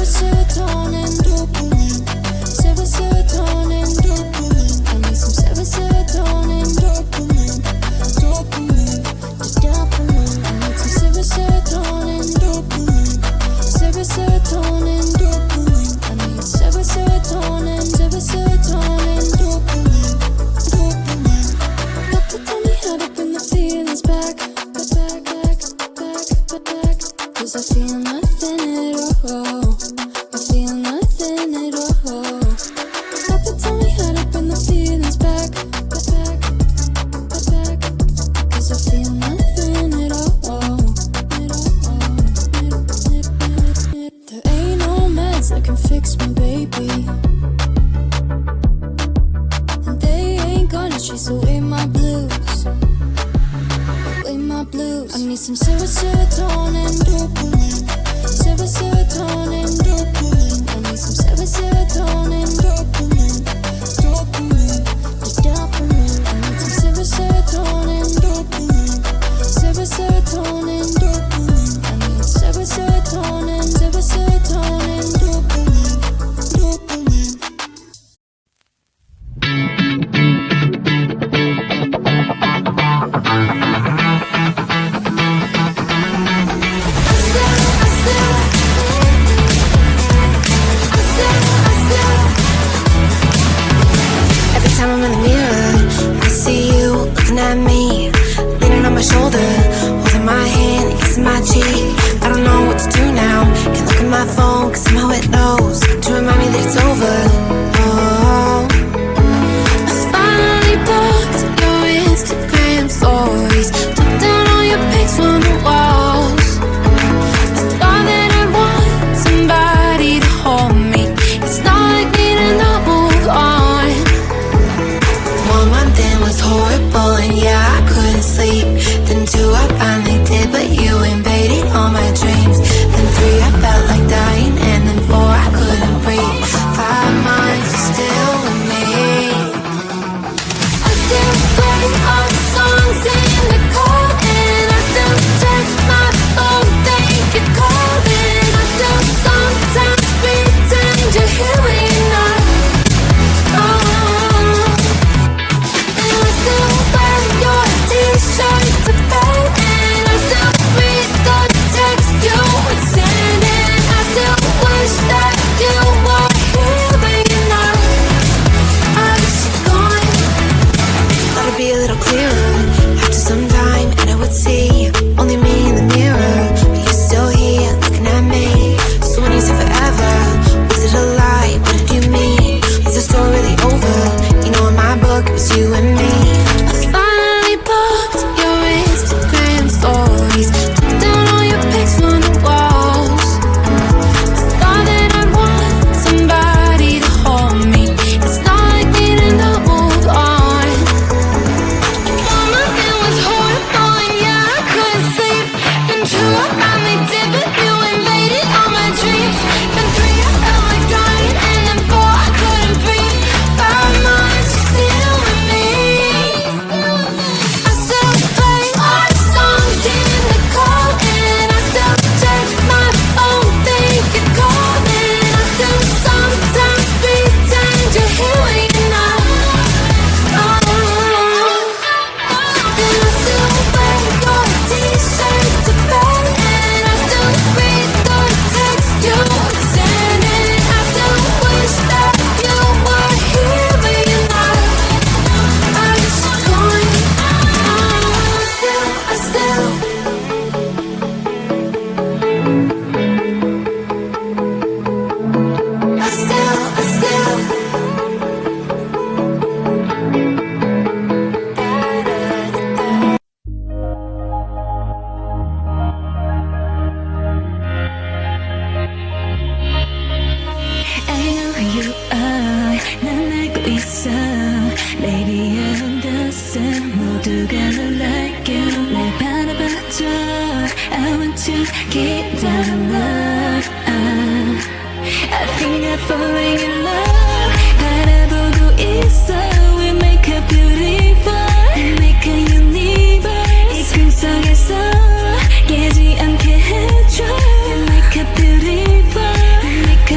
serotonin, dopamine. Serotonin, dopamine. I need some serotonin, dopamine. Dopamine, just dopamine. I need some serotonin, dopamine. Serotonin, dopamine. I need serotonin, dopamine. Dopamine. Got to tell me how to bring the feelings back. Cause I feel nothing at all. I feel nothing at all. Got to tell me how to bring the feelings back. Cause I feel nothing at all. There ain't no meds that can fix me, baby. And they ain't gonna chase away my blues. Away my blues. I need some serotonin, dopamine. Serotonin, dopamine. I need some serotonin, dopamine. Dopamine, just dopamine. I need some serotonin, dopamine. Serotonin, dopamine. I need serotonin, dopamine. Dopamine. Every time I'm in the mirror, I see you looking at me, leaning on my shoulder, holding my hand, kissing my cheek. I don't know what to do now. Can't look at my phone, cause somehow it knows to remind me that it's over. Oh, I finally blocked your Instagram stories, took down all your pics from the walls. I thought that I'd want somebody to hold me. It's not like me to not move on. 1 month in was horrible, and yeah, I couldn't sleep. Then 2, I finally did, but you invaded all my dreams. Then 3, I felt like dying, and then 4, I couldn't breathe. 5 months, you're still with me. I still play all the songs in the car, and I still check my phone, think you're calling. I still sometimes pretend you're here when you're not. And I still wear your t-shirt to bed, and I still read the text you would send, and I still wish that you were here but you're not. I wish you're gone. Thought it'd be a little clearer after some time, and I would see only me in the mirror, but you're still here looking at me. So when you say forever, was it a lie? What did you mean? Is the story really over? You know in my book it was you and me. I finally blocked your Instagram stories, took down all your pics from the walls. I thought that I'd want somebody to hold me. It's not like me to not move on. 1 month it was horrible, and yeah, I couldn't sleep. Then 2, I finally did, but you invaded all my dreams. Then 3, I felt like dying, and then 4, I couldn't breathe. 5 months, you're still with me. I still play all the songs in the car, and I still check my phone, think you're calling. I still sometimes pretend you're here when you're not. And I still wear your t-shirt to bed, and I still read the text you would send, and I still wish that you were here but you're not. I wish you're gone. I still I know who you are. 난 알고 있어. Baby, I understand. 모두가 널 like you. 날 바라봐줘. I want to keep that love. I think I'm falling in love. 바라보고 있어. We make a beautiful. We make a universe. 이 꿈 속에서 깨지 않게 해줘. We make a beautiful. We make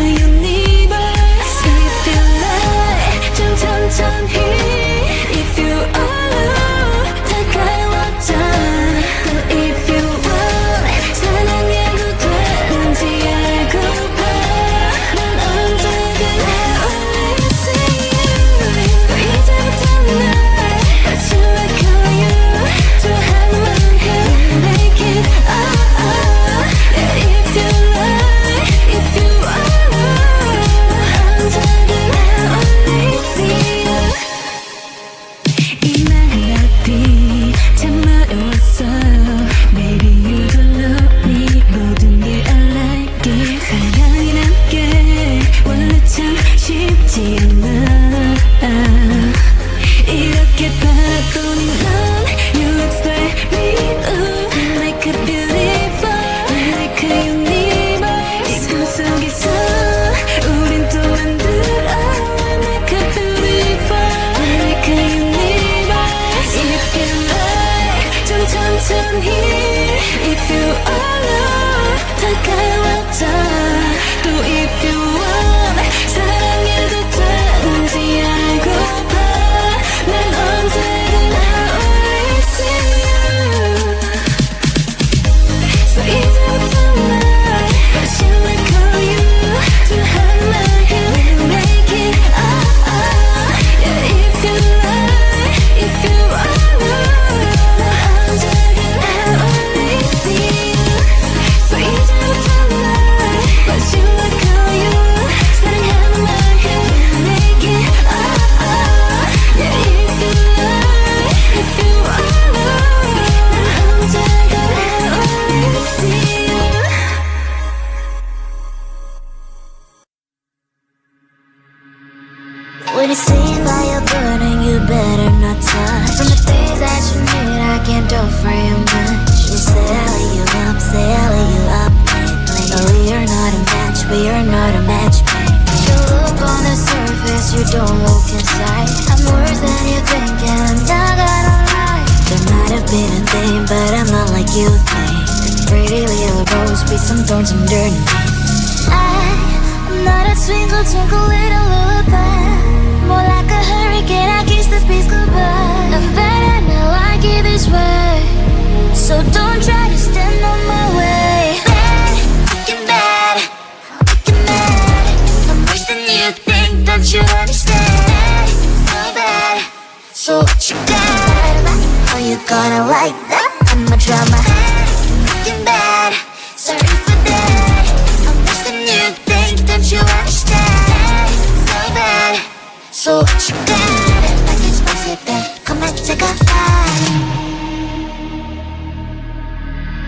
me see fire burning, you better not touch. From the things that you need, I can't offer you much. You say you up lately. But we are not a match, we are not a match, baby. You look on the surface, you don't look inside. I'm worse than you think, and I'm not gonna lie. There might have been a thing, but I'm not like you think. Pretty little rose with some thorns underneath. I'm not a twinkle, twinkle little lullaby. More like a hurricane, I kiss the peace goodbye. I'm better now, I give this way. So don't try to stand on my way. Bad, fucking bad, fucking mad. I'm worse than you think, don't you understand? So bad, so what you got? Are you gonna like that? I'm a drama. Fucking bad, sorry for that. I'm worse than you think, don't you understand? So bad, so what you got? Like it's spicy, babe, come and take a bite.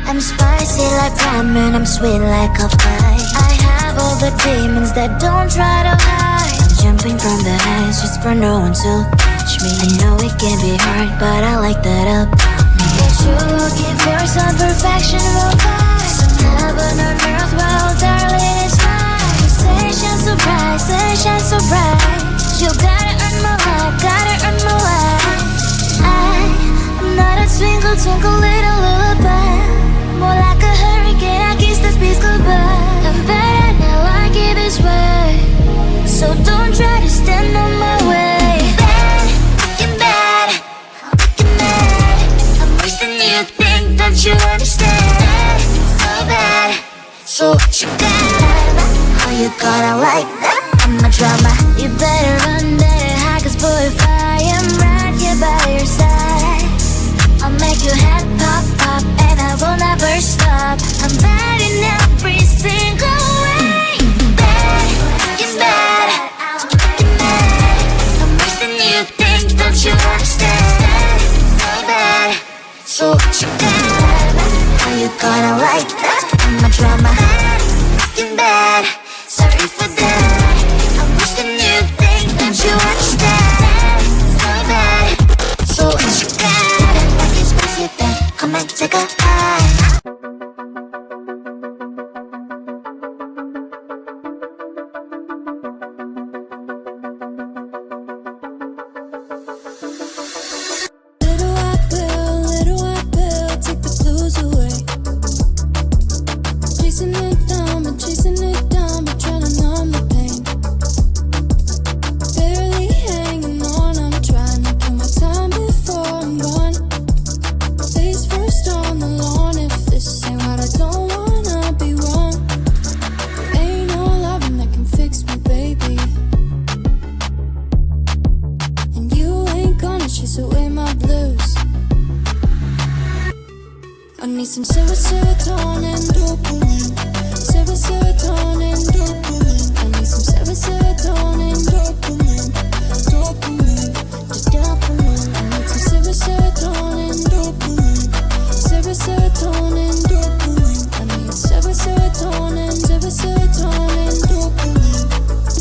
I'm spicy like ramen, I'm sweet like a pie. I have all the demons that don't try to hide. I'm jumping from the heights just for no one to catch me. I know it can be hard, but I like that about me. But you're looking for some perfection, real fast. Some heaven on earth, well, darling, it's mine. Sunshine so bright, sunshine so bright. You gotta earn my life, gotta earn my life. I'm not a twinkle, twinkle little lullaby. More like a hurricane, I kiss the peace goodbye. I'm better now, I give this way. So don't try to stand on my way. Bad, fucking bad, fucking mad. I'm worse than you think, don't you understand? So bad, so what you got? Are you gonna like that? I'm a drama. You better run, better hide, 'cause boy, if I am right here by your side, I'll make your head pop, pop, and I will never stop. I'm bad in every single way. Bad, fucking bad, fucking mad. I'm worse than you think, don't you understand? So bad, so what you got? Are you gonna like that? I'm a drama. Fucking bad, sorry for that. I'm worse than you think, don't you understand? So bad, so what you got? Like it's spicy, babe, come and take a bite. Little white pill, take the blues away. Chasing it down, but trying to numb the pain. Barely hanging on, I'm trying to kill my time before I'm gone. Face first on the lawn, if this ain't what I don't wanna be wrong. Ain't no loving that can fix me, baby. And you ain't gonna chase away my blues. I need some serotonin, dopamine. Serotonin, dopamine. I need some serotonin, dopamine. Dopamine, the dopamine. I need some serotonin, dopamine. Serotonin, dopamine. I need serotonin, dopamine.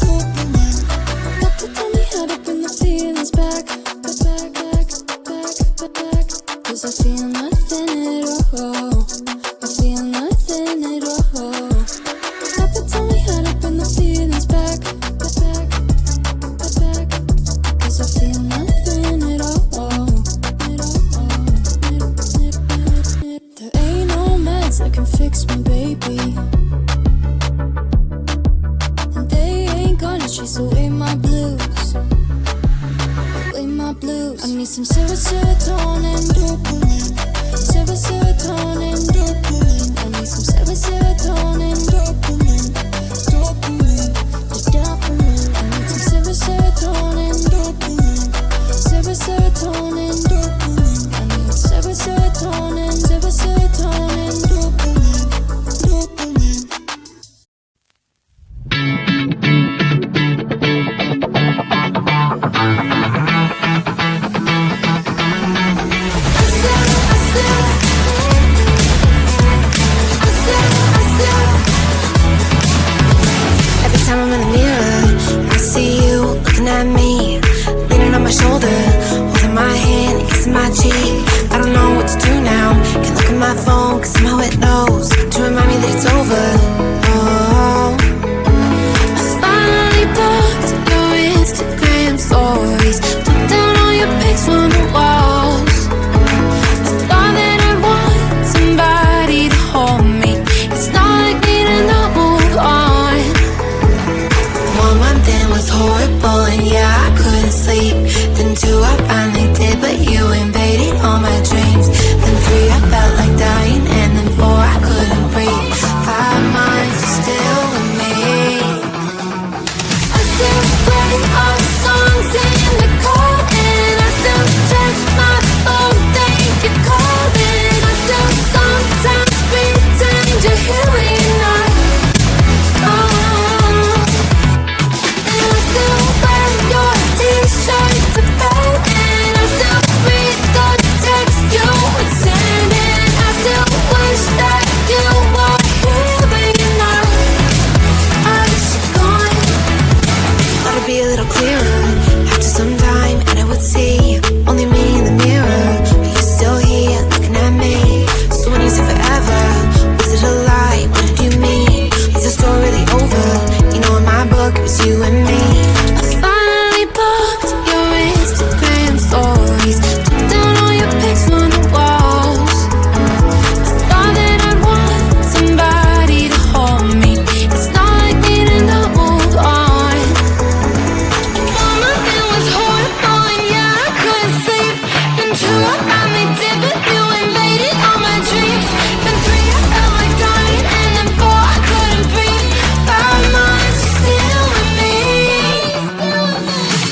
Dopamine. Doctor told me how to bring the feelings back. 'Cause I feel nothing at all. I feel nothing at all. Papa told me how to bring the feelings back. 'Cause I feel nothing at all. There ain't no meds that can fix me, baby. And they ain't gonna chase away my blues. Away my blues. I need some serotonin, dopamine. Serotonin, dopamine. I need some serotonin, dopamine. Dopamine, the dopamine. I need some serotonin, dopamine. Serotonin, dopamine. I need serotonin, dopamine. Dopamine. Every time I'm in the mirror, I see you looking at me. shoulder, holding my hand and kissing my cheek. I don't know what to do now. Can't look at my phone cause somehow it knows to remind me that it's over. Oh, I finally blocked your Instagram stories, took down all your pics from the walls. I thought that I'd want somebody to hold me. It's not like me to not move on. 1 month in was horrible and yeah, I couldn't sleep. Then 2 I finally did, but you invaded all my dreams. Then 3 I felt like dying, and then 4 I couldn't breathe. 5 months you're still with me. I still play all the songs in the car, and I still check my phone, think you're calling. I still sometimes pretend you're here when you're not. And I still wear your t-shirt to bed, and I still read the text you would send, and I still wish that you were here when you're not. I wish you're gone. Thought it'd be a little clearer after some time, and I would see only me in the mirror, but you're still here looking at me. So when you said forever, was it a lie? What did you mean? Is the story really over? You know in my book it was you and me. I finally blocked your Instagram stories, took down all your pics from the walls. I thought that I'd want somebody to hold me. It's not like me to not move on. 1 month it was horrible and yeah, I couldn't sleep. Then 2 I finally did, but you invaded all my dreams. Then 3 I felt like dying, and then 4 I couldn't breathe. 5 months you're still with me.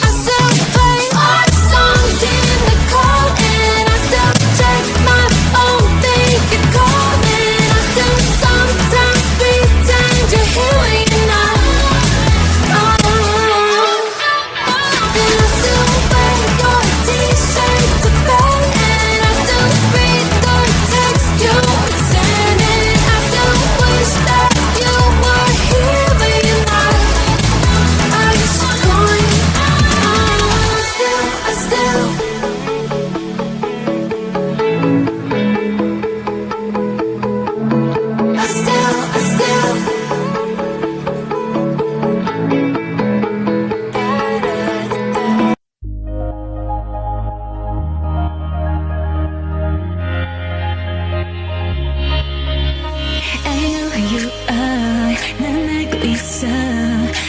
I still play all the songs in the car, and I still check my phone, think you're calling. I still sometimes pretend you're here when you're not. And I still wear your t-shirt to bed, and I still read the text you would send, and I still wish that you were here when you're not. I wish you're gone. I still I know who you are. 난 알고 있어.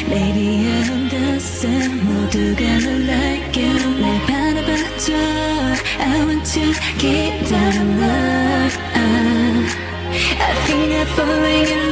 Baby, I understand. 모두가 널 like you. 날 바라봐줘. I want to keep that love. I think I'm falling in